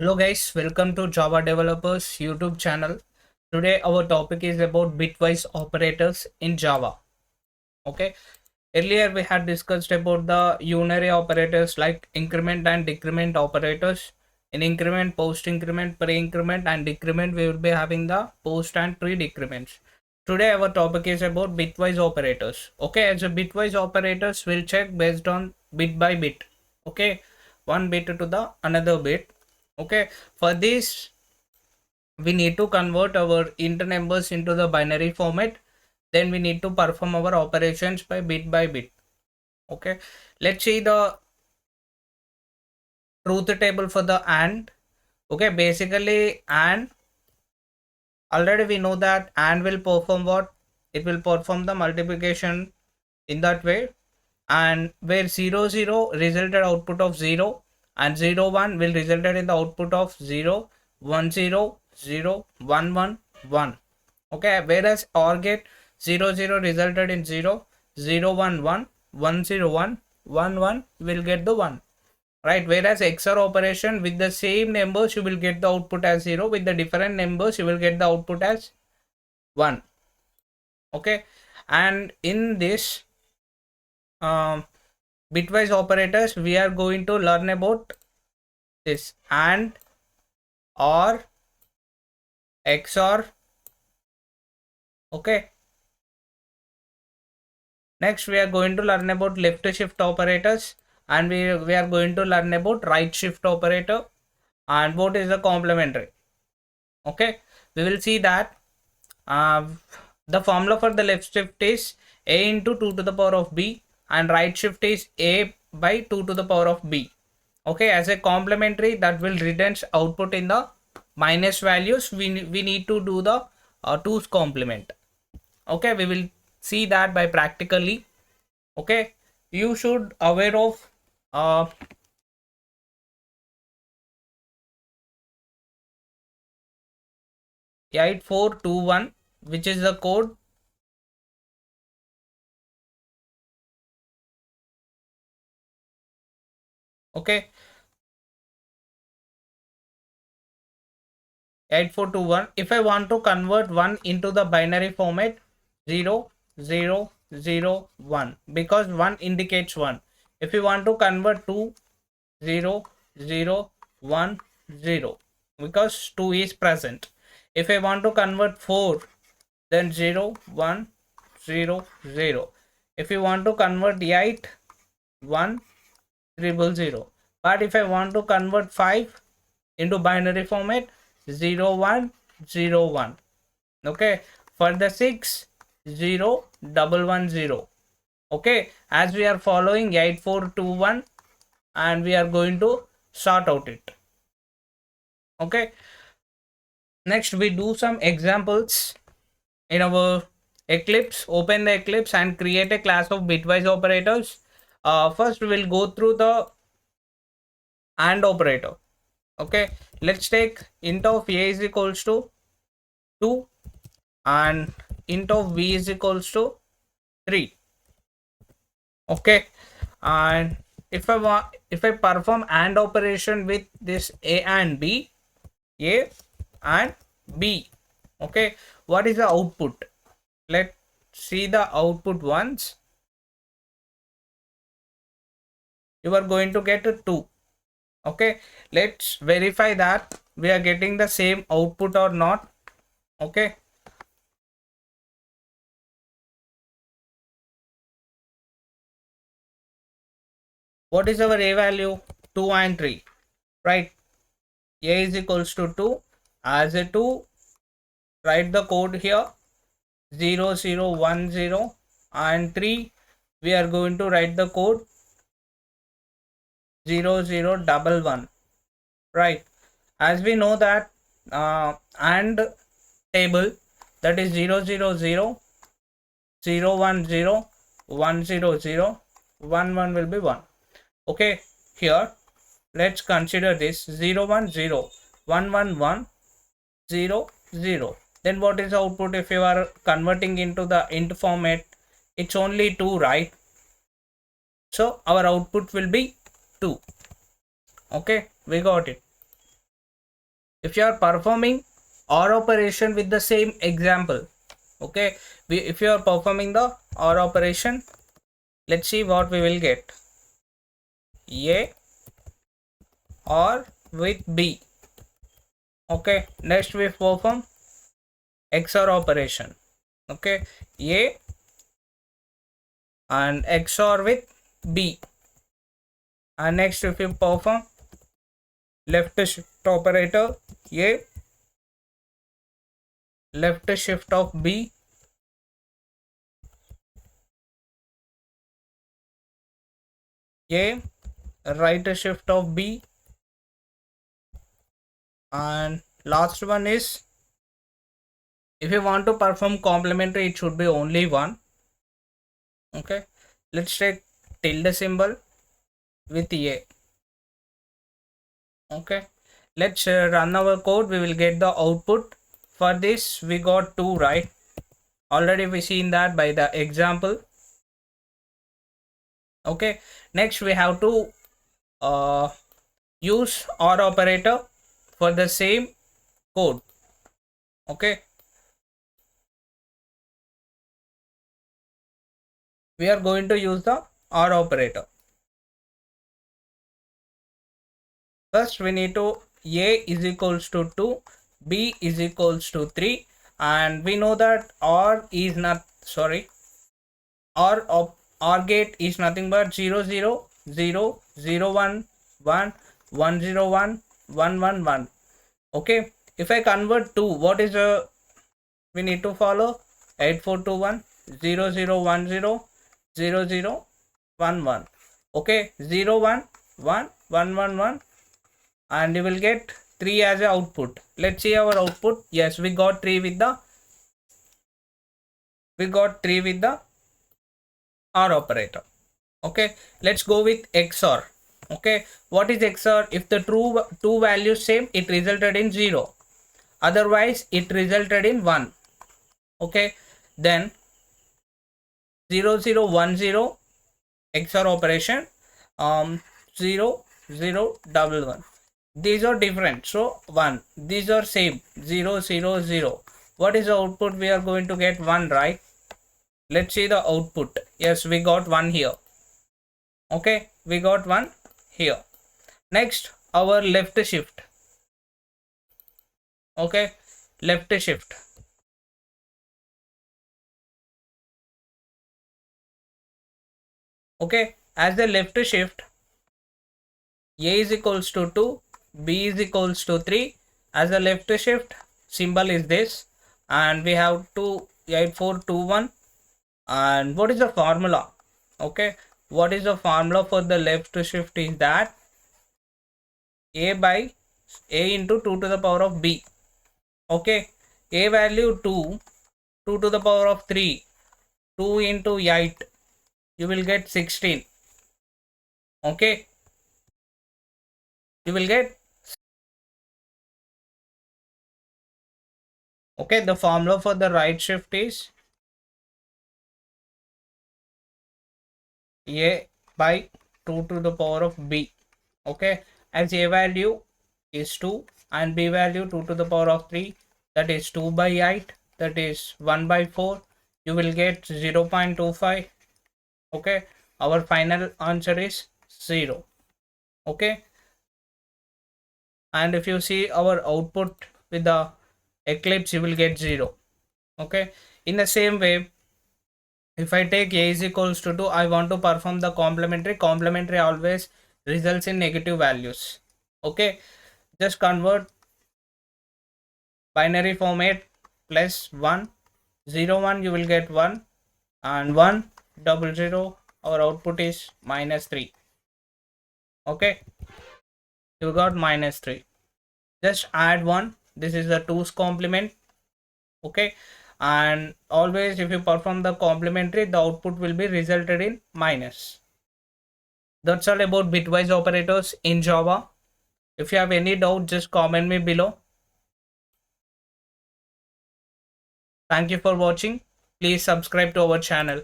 Hello guys, welcome to Java Developers YouTube channel. Today our topic is about bitwise operators in Java. Okay, earlier we had discussed about the unary operators like increment and decrement operators. In increment, post increment, pre increment and decrement we will be having the post and pre decrements. Today our topic is about bitwise operators. Okay, as a bitwise operators will check based on bit by bit. Okay, one bit to the another bit. Okay, for this we need to convert our int numbers into the binary format. Then we need to perform our operations by bit. Okay, let's see the truth table for the AND. Okay, basically AND, already we know that AND will perform what? It will perform the multiplication in that way, and where 0 0 resulted output of 0 and 0 1 will resulted in the output of 0 1 0 0 1 1 1. Okay, whereas OR gate 0 0 resulted in 0 0 1 1 1 0 1 1 1 will get the 1, right? Whereas XOR operation, with the same numbers you will get the output as 0, with the different numbers you will get the output as 1. Okay, and in this bitwise operators we are going to learn about this AND, OR, XOR. Okay, next we are going to learn about left shift operators, and we are going to learn about right shift operator and what is the complementary. Okay, we will see that uh, the formula for the left shift is a into 2 to the power of b, and right shift is a by 2 to the power of b. Okay, as a complementary that will return output in the minus values, we need to do the 2's complement. Okay, we will see that by practically. Okay, you should aware of 8421, which is the code. Okay, 8421. If I want to convert 1 into the binary format, 0 0 0 1, because 1 indicates 1. If you want to convert 2, 0 0 1 0, because 2 is present. If I want to convert 4, then 0 1 0 0. If you want to convert 8, 1 000. But if I want to convert 5 into binary format, 0 1 0 1. Okay, for the 6, 0 1 1 0. Okay, as we are following 8421, and we are going to sort out it. Okay, next we do some examples in our Eclipse. Open the Eclipse and create a class of bitwise operators. First we will go through the AND operator. Okay, let's take int of a is equals to 2 and int of b is equals to 3. Okay, and if I perform AND operation with this a and b, a and b, okay, what is the output? Let's see the output once. You are going to get a 2. Okay, let's verify that we are getting the same output or not. Okay, what is our a value? 2 and 3, right? A is equals to 2. As a 2, write the code here, 0 0 1 0, and 3 we are going to write the code 0 0 1 1, right? As we know that AND table, that is 0 0 0 0 1 0 1 0 0 1 1 will be 1. Okay, here let's consider this 0 1 0 1 1 1 0 0. Then what is the output if you are converting into the int format? It's only 2, right? So our output will be 2. Okay, we got it. if you are performing OR operation with the same example, okay, if you are performing the OR operation, let's see what we will get. A or with B. Okay, next we perform XOR operation. Okay, A and XOR with B. And next if you perform left shift operator, A left shift of B, A right shift of B, and last one is, if you want to perform complementary, it should be only one. Okay, let's take tilde symbol with A. Okay, let's run our code. We will get the output. For this we got 2, right? Already we seen that by the example. Okay, next we have to use OR operator for the same code. Okay, we are going to use the OR operator. First we need to A is equals to 2, B is equals to 3, and we know that OR is not, sorry, OR gate is nothing but 0 0 0 0 1 1 1 0 1 1 1 1. Okay, if I convert to, what is the, we need to follow 8421 0 0 1 0 0 0 1 1. Okay, 0 1 1 1 1 1, and you will get 3 as a output. Let's see our output. Yes, we got 3 with the OR operator. Okay, let's go with XOR. Okay, what is XOR? If the two values same, it resulted in 0, otherwise it resulted in 1. Okay, then 0 0 1 0 XOR operation, 0 0 1 1. These are different, so 1. These are same, 0 0 0. What is the output? We are going to get 1, right? Let's see the output. Yes, we got 1 here. Okay, we got 1 here. Next, our left shift. Okay, left shift. Okay, as the left shift, A is equals to 2, B is equals to 3. As a left shift, symbol is this, and we have to 8421. And what is the formula? Okay, what is the formula for the left shift is that A by A into 2 to the power of B. Okay, A value 2, 2 to the power of 3, 2 into 8, you will get 16. Okay, you will get, okay, the formula for the right shift is A by 2 to the power of B. Okay, as A value is 2 and B value 2 to the power of 3, that is 2 by 8, that is 1 by 4, you will get 0 0.25. Okay, our final answer is 0. Okay, and if you see our output with the Eclipse, you will get 0. Okay, in the same way, if I take A is equals to 2, I want to perform the complementary always results in negative values. Okay, just convert binary format plus 1 0 1, you will get 1, and 1 0 0, our output is -3. Okay, you got -3. Just add 1, this is the 2's complement. Okay, and always if you perform the complementary, the output will be resulted in minus. That's all about bitwise operators in Java. If you have any doubt, just comment me below. Thank you for watching. Please subscribe to our channel.